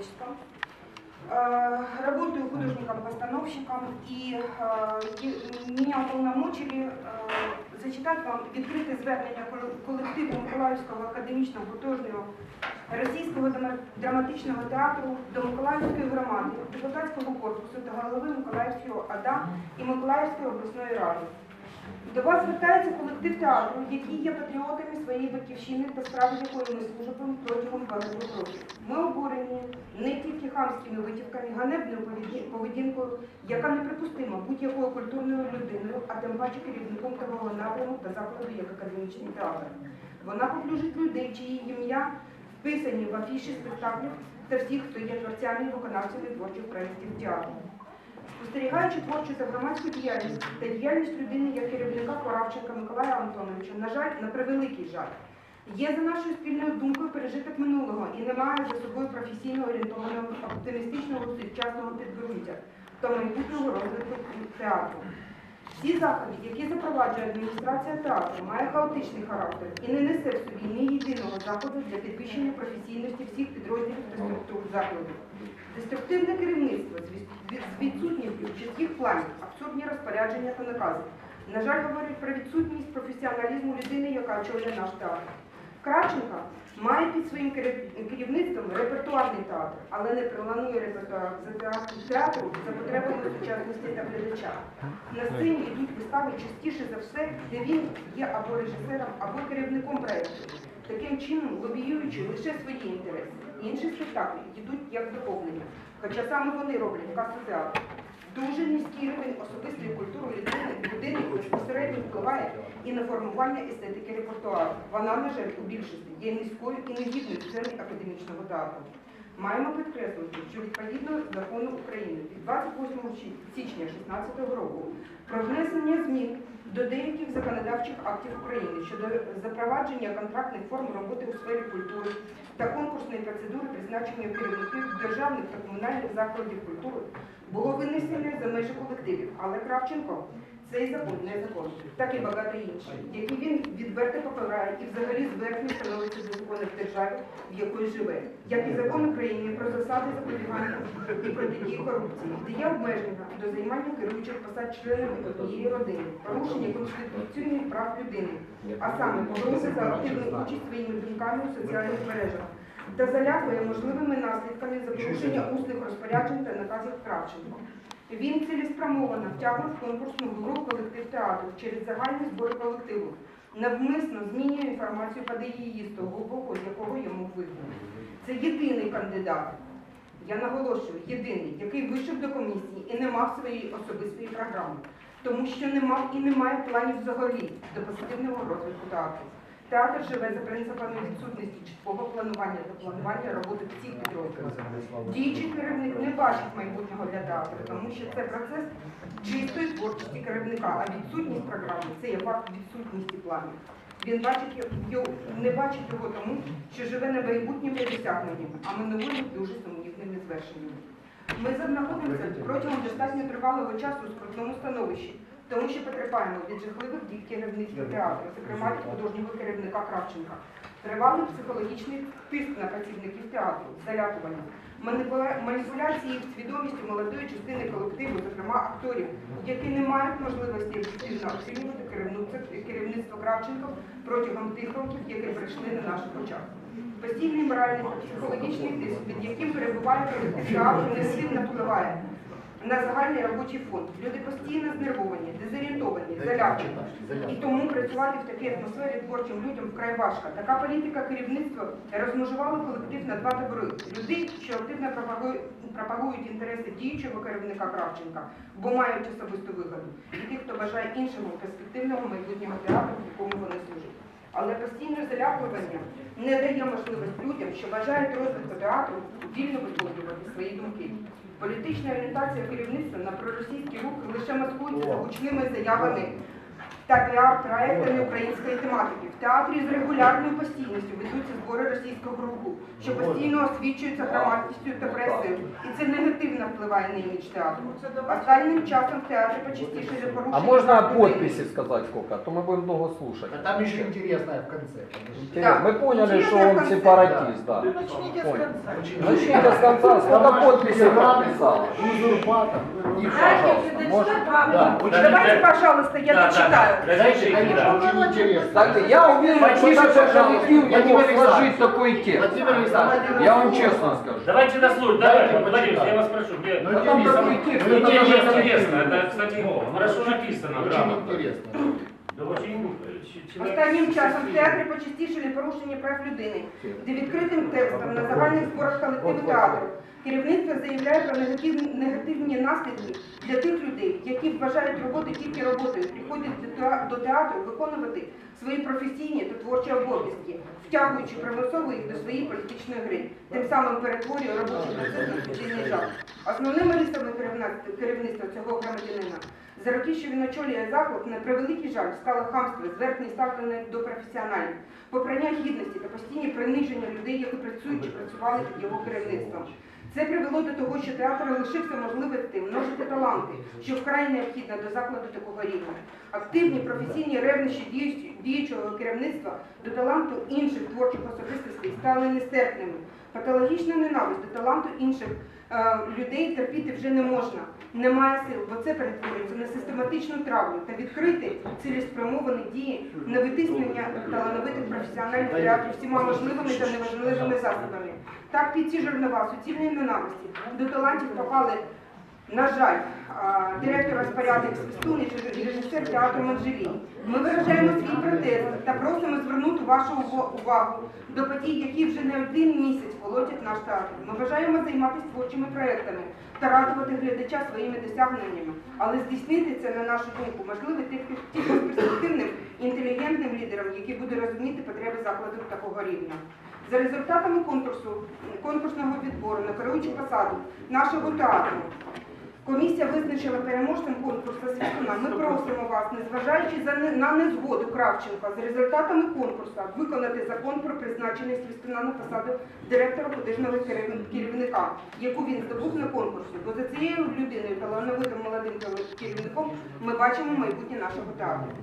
педагогическом. Работаю художником-постановщиком, и меня уполномочили зачитати вам відкрите звернення колективу Миколаївського академічного художнього російського драматичного театру до Миколаївської громади, депутатського корпусу та голови Миколаївського АДА і Миколаївської обласної ради. До вас звертається колектив театру, які є патріотами своєї батьківщини та справи якої ми служимо протягом багатьох років. Ми обурені не тільки хамськими витівками, ганебною поведінкою, яка неприпустима будь-якою культурною людиною, а тим паче керівником такого напряму та закладу, як академічний театр. Вона поплюжить людей, чиї ім'я вписані в афіші спектаклів та всіх, хто є творцями і виконавцями творчих проєктів театру. Спостерігаючи творчу та громадську діяльність та діяльність людини як керівника Кравченка Миколая Антоновича, на жаль, на превеликий жаль, є за нашою спільною думкою пережиток минулого і немає за собою професійно орієнтованого оптимістичного сучасного підґрунтя та майбутнього розвитку театру. Всі заходи, які запроваджує адміністрація театру, має хаотичний характер і не несе в собі ні єдиного заходу для підвищення професійності всіх підрозділів та структур закладу. Деструктивне керівництво з відсутністю чітких планів, абсурдні розпорядження та накази. На жаль, говорять про відсутність професіоналізму людини, яка очолює наш театр. Кравченко має під своїм керівництвом репертуарний театр, але не планує репертуар театру за потребами сучасності та глядача. На сцені йдуть вистави частіше за все, де він є або режисером, або керівником проєкту, таким чином лобіюючи лише свої інтереси. Інші спектаклі йдуть як доповнення, хоча саме вони роблять касу театру. Дуже низький рівень особистої культури людини безпосередньо впливає і на формування естетики репертуару. Вона, на жаль, у більшості є низькою і негідною сцени академічного театру. Маємо підкреслити, що відповідно закону України від 28 січня 2016 року про внесення змін до деяких законодавчих актів України щодо запровадження контрактних форм роботи у сфері культури та конкурсної процедури призначення керівників державних та комунальних закладів культури було винесено за межі колективів, але Кравченко цей закон не закон, так і багато інших, які він відверто попирає і взагалі зверхньо становиться до законів держави, в якої живе, як і закон України про засади запобігання і протидії корупції, де є обмеження до займання керуючих посад членів однієї родини, порушення конституційних прав людини, а саме погрози за активну участь своїми думками у соціальних мережах, та залякує можливими наслідками за порушення усних розпоряджень та наказів Кравченко. Він цілеспрямовано втягнув в конкурсну гру колектив театру через загальні збори колективу, навмисно змінює інформацію, подає її з того боку, з якого йому вигідно. Це єдиний кандидат, я наголошую, єдиний, який вийшов до комісії і не мав своєї особистої програми, тому що не мав і не має планів взагалі до позитивного розвитку театру. Театр живе за принципами відсутності чіткого планування та планування роботи всіх підрозділів. Діючий керівник не бачить майбутнього для театру, тому що це процес чистої творчості керівника, а відсутність програми – це є факт відсутності планів. Він не бачить його тому, що живе не майбутніми досягненнями, а минулими дуже сумнівними звершеннями. Ми знаходимося протягом достатньо тривалого часу у скрутному становищі, тому що потерпаємо від жахливих дій керівництва театру, зокрема від художнього керівника Кравченка. Тривалий психологічний тиск на працівників театру, залякування, маніпуляції з свідомістю молодої частини колективу, зокрема акторів, які не мають можливості об'єктивно оцінювати керівництво Кравченка протягом тих років, які прийшли на наших очах. Постійний моральний та психологічний тиск, під яким перебуває колектив театру, не сильно впливає на загальний робочий фонд. Люди постійно знервовані, дезорієнтовані, залякані. І тому працювати в такій атмосфері творчим людям вкрай важко. Така політика керівництва розмежувала колектив на два табори. Людей, що активно пропагують інтереси діючого керівника Кравченка, бо мають особисту вигоду, і тих, хто бажає іншого перспективного майбутнього театру, в якому вони служать. Але постійне залякування не дає можливість людям, що бажають розвитку театру, вільно висловлювати свої думки. Політична орієнтація керівництва на проросійські рухи лише маскується гучними заявами та піар-проектами української тематики, в В театрі з регулярною постійністю ведуться збори російського руху, що постійно освічуються громадськістю та пресою. І це негативно впливає на імідж театру. Останнім часом в театрі почастішили порушення. А можно подписи сказать сколько? А то мы будем много слушать. А там еще интересное в конце. Да. Мы поняли, Интересно что в он конце. сепаратист, да. Начните с Понял. конца. Начните с конца, сколько подписей подписал. Узурпатор. Пожалуйста, можно? Да. Давайте, пожалуйста, я дочитаю. Конечно, очень интересно. Так, я уверен, что наш коллектив не мог сложить такой текст. Владимир Александрович, Я вам честно скажу. Давайте дослушать, Дайте давайте, Владимир, почитать. я вас прошу. Мне, Ну, там интересно. такой текст, Ну, это мне даже интересно, это, кстати, хорошо написано, Очень грамотно. интересно. Да очень Останнім часом в театрі почастішили порушення прав людини, де відкритим текстом на загальних зборах колективу театру керівництво заявляє про негативні наслідки для тих людей, які вважають роботу тільки роботою, приходять до театру виконувати свої професійні та творчі обов'язки, втягуючи примусово їх до своєї політичної гри, тим самим перетворює робочий процес на суцільний жах. Основними рисами керівництва цього громадянина за роки, що він очолює заклад, на превеликий жаль, стало хамство, зверхнє ставлення до професіоналів, попрання гідності та постійні приниження людей, які працюють чи працювали під його керівництвом. Це привело до того, що театр лишився можливості множити таланти, що вкрай необхідно до закладу такого рівня. Активні професійні ревнощі діючого керівництва до таланту інших творчих особистостей стали нестерпними. Патологічна ненависть до таланту інших людей терпіти вже не можна. Немає сил, бо це перетворюється на систематичну травлю та відкрити цілеспрямовані дії на витиснення талановитих професіоналів театрів всіма можливими та неважливими засобами. Так під ці жернова суцільної ненависті до талантів попали, на жаль, директор-розпорядник Свистун і режисер театру Манжелій. Ми виражаємо свій протест та просимо звернути вашу увагу до подій, які вже не один місяць володять наш театр. Ми бажаємо займатися творчими проєктами та радувати глядача своїми досягненнями, але здійснити це, на нашу думку, можливо тільки з перспективним, інтелігентним лідером, який буде розуміти потреби закладу такого рівня. За результатами конкурсного відбору на керуючу посаду нашого театру, комісія визначила переможцем конкурсу Свистуна. Ми просимо вас, незважаючи на незгоду Кравченка, за результатами конкурсу виконати закон про призначення Свистуна на посаду директора художнього керівника, яку він здобув на конкурсі. Бо за цією людиною, талановитим молодим керівником, ми бачимо майбутнє нашого театру.